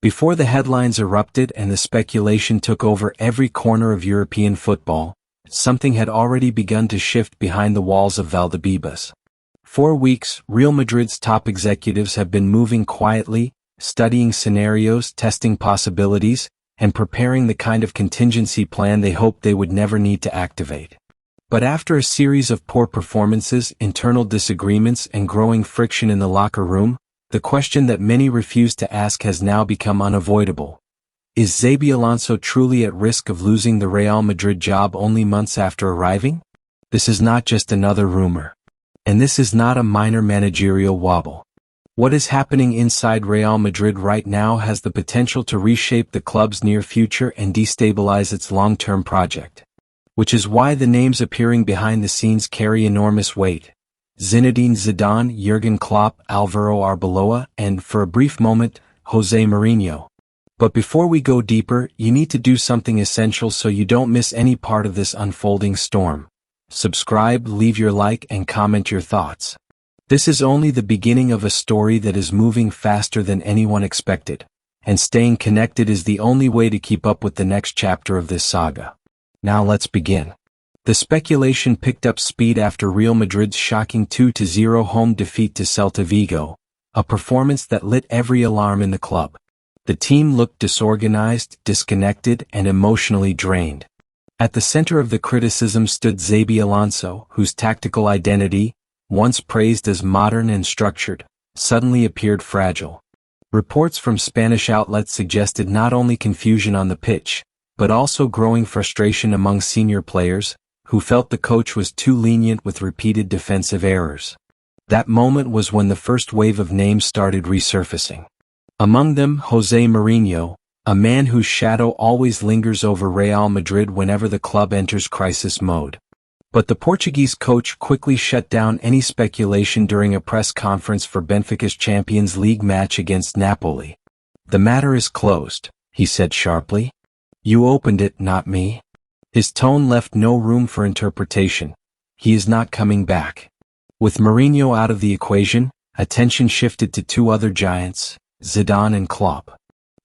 Before the headlines erupted and the speculation took over every corner of European football, something had already begun to shift behind the walls of Valdebebas. For weeks, Real Madrid's top executives have been moving quietly, studying scenarios, testing possibilities, and preparing the kind of contingency plan they hoped they would never need to activate. But after a series of poor performances, internal disagreements, and growing friction in the locker room, the question that many refuse to ask has now become unavoidable. Is Xabi Alonso truly at risk of losing the Real Madrid job only months after arriving? This is not just another rumor. And this is not a minor managerial wobble. What is happening inside Real Madrid right now has the potential to reshape the club's near future and destabilize its long-term project. Which is why the names appearing behind the scenes carry enormous weight. Zinedine Zidane, Jurgen Klopp, Alvaro Arbeloa, and, for a brief moment, José Mourinho. But before we go deeper, you need to do something essential so you don't miss any part of this unfolding storm. Subscribe, leave your like, and comment your thoughts. This is only the beginning of a story that is moving faster than anyone expected, and staying connected is the only way to keep up with the next chapter of this saga. Now let's begin. The speculation picked up speed after Real Madrid's shocking 2-0 home defeat to Celta Vigo, a performance that lit every alarm in the club. The team looked disorganized, disconnected, and emotionally drained. At the center of the criticism stood Xabi Alonso, whose tactical identity, once praised as modern and structured, suddenly appeared fragile. Reports from Spanish outlets suggested not only confusion on the pitch, but also growing frustration among senior players, who felt the coach was too lenient with repeated defensive errors. That moment was when the first wave of names started resurfacing. Among them, José Mourinho, a man whose shadow always lingers over Real Madrid whenever the club enters crisis mode. But the Portuguese coach quickly shut down any speculation during a press conference for Benfica's Champions League match against Napoli. "The matter is closed," he said sharply. "You opened it, not me." His tone left no room for interpretation. He is not coming back. With Mourinho out of the equation, attention shifted to two other giants, Zidane and Klopp.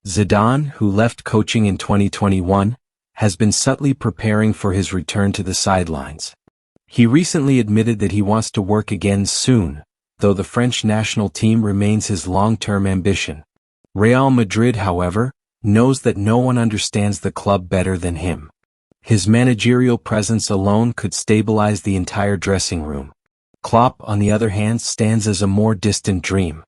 Zidane, who left coaching in 2021, has been subtly preparing for his return to the sidelines. He recently admitted that he wants to work again soon, though the French national team remains his long-term ambition. Real Madrid, however, knows that no one understands the club better than him. His managerial presence alone could stabilize the entire dressing room. Klopp, on the other hand, stands as a more distant dream.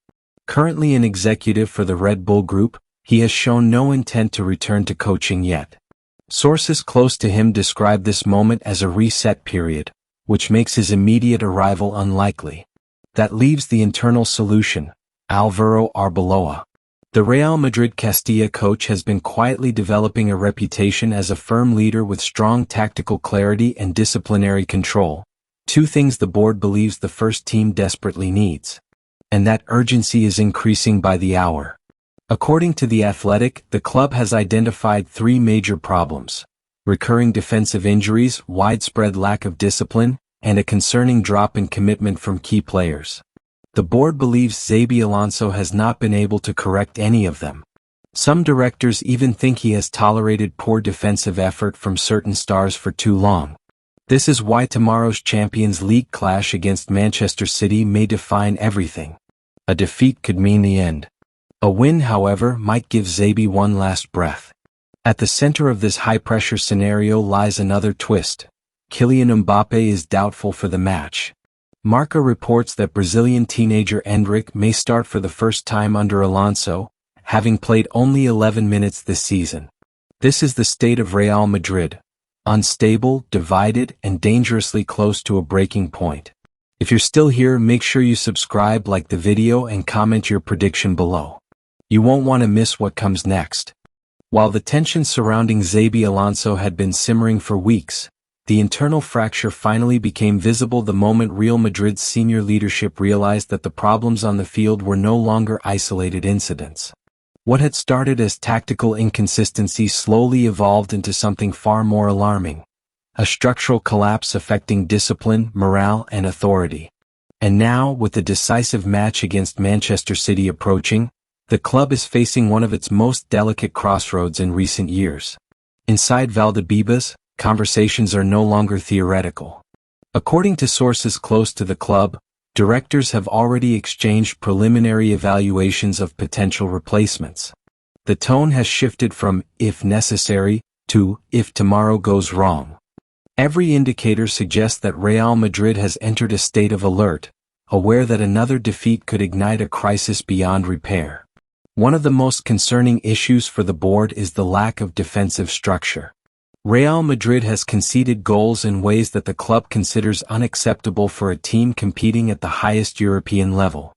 Currently an executive for the Red Bull Group, he has shown no intent to return to coaching yet. Sources close to him describe this moment as a reset period, which makes his immediate arrival unlikely. That leaves the internal solution, Alvaro Arbeloa. The Real Madrid Castilla coach has been quietly developing a reputation as a firm leader with strong tactical clarity and disciplinary control, two things the board believes the first team desperately needs. And that urgency is increasing by the hour. According to The Athletic, the club has identified three major problems: recurring defensive injuries, widespread lack of discipline, and a concerning drop in commitment from key players. The board believes Xabi Alonso has not been able to correct any of them. Some directors even think he has tolerated poor defensive effort from certain stars for too long. This is why tomorrow's Champions League clash against Manchester City may define everything. A defeat could mean the end. A win, however, might give Xabi one last breath. At the center of this high-pressure scenario lies another twist. Kylian Mbappé is doubtful for the match. Marca reports that Brazilian teenager Endrick may start for the first time under Alonso, having played only 11 minutes this season. This is the state of Real Madrid: unstable, divided, and dangerously close to a breaking point. If you're still here, make sure you subscribe, like the video, and comment your prediction below. You won't want to miss what comes next. While the tension surrounding Xabi Alonso had been simmering for weeks, the internal fracture finally became visible the moment Real Madrid's senior leadership realized that the problems on the field were no longer isolated incidents. What had started as tactical inconsistency slowly evolved into something far more alarming: a structural collapse affecting discipline, morale, and authority. And now, with the decisive match against Manchester City approaching, The club is facing one of its most delicate crossroads in recent years. Inside Valdebebas, conversations are no longer theoretical. According to sources close to the club, directors have already exchanged preliminary evaluations of potential replacements. The tone has shifted from "if necessary" to "if tomorrow goes wrong." Every indicator suggests that Real Madrid has entered a state of alert, aware that another defeat could ignite a crisis beyond repair. One of the most concerning issues for the board is the lack of defensive structure. Real Madrid has conceded goals in ways that the club considers unacceptable for a team competing at the highest European level.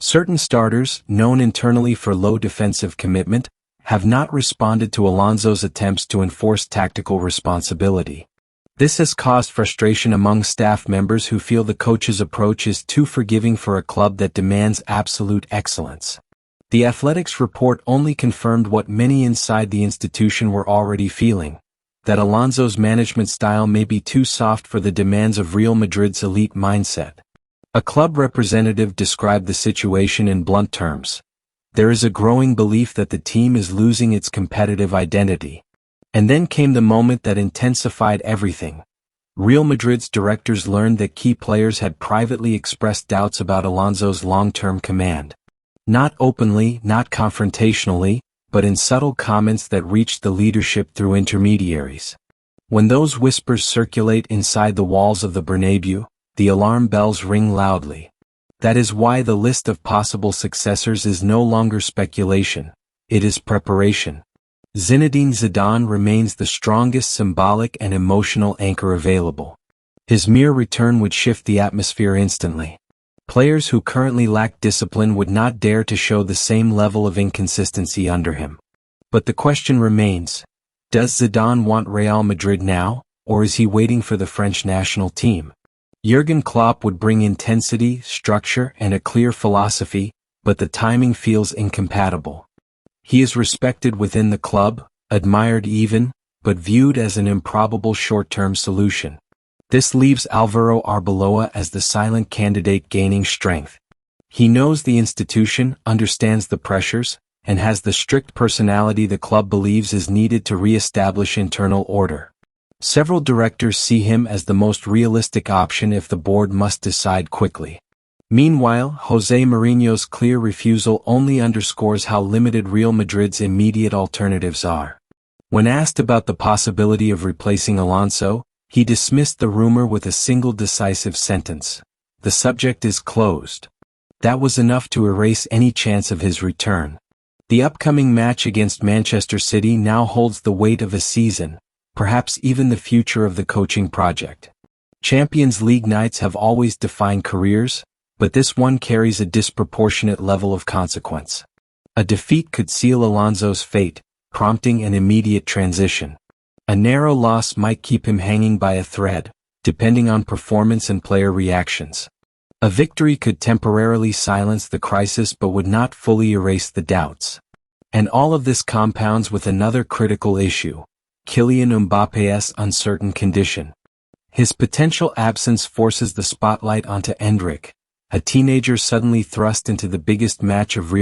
Certain starters, known internally for low defensive commitment, have not responded to Alonso's attempts to enforce tactical responsibility. This has caused frustration among staff members who feel the coach's approach is too forgiving for a club that demands absolute excellence. The Athletic's report only confirmed what many inside the institution were already feeling, that Alonso's management style may be too soft for the demands of Real Madrid's elite mindset. A club representative described the situation in blunt terms. There is a growing belief that the team is losing its competitive identity. And then came the moment that intensified everything. Real Madrid's directors learned that key players had privately expressed doubts about Alonso's long-term command. Not openly, not confrontationally, but in subtle comments that reached the leadership through intermediaries. When those whispers circulate inside the walls of the Bernabeu, the alarm bells ring loudly. That is why the list of possible successors is no longer speculation, it is preparation. Zinedine Zidane remains the strongest symbolic and emotional anchor available. His mere return would shift the atmosphere instantly. Players who currently lack discipline would not dare to show the same level of inconsistency under him. But the question remains, does Zidane want Real Madrid now, or is he waiting for the French national team? Jurgen Klopp would bring intensity, structure, and a clear philosophy, but the timing feels incompatible. He is respected within the club, admired even, but viewed as an improbable short-term solution. This leaves Álvaro Arbeloa as the silent candidate gaining strength. He knows the institution, understands the pressures, and has the strict personality the club believes is needed to re-establish internal order. Several directors see him as the most realistic option if the board must decide quickly. Meanwhile, José Mourinho's clear refusal only underscores how limited Real Madrid's immediate alternatives are. When asked about the possibility of replacing Alonso, he dismissed the rumor with a single decisive sentence: "The subject is closed." That was enough to erase any chance of his return. The upcoming match against Manchester City now holds the weight of a season, perhaps even the future of the coaching project. Champions League nights have always defined careers, but this one carries a disproportionate level of consequence. A defeat could seal Alonso's fate, prompting an immediate transition. A narrow loss might keep him hanging by a thread, depending on performance and player reactions. A victory could temporarily silence the crisis but would not fully erase the doubts. And all of this compounds with another critical issue: Kylian Mbappe's uncertain condition. His potential absence forces the spotlight onto Endrick, a teenager suddenly thrust into the biggest match of Real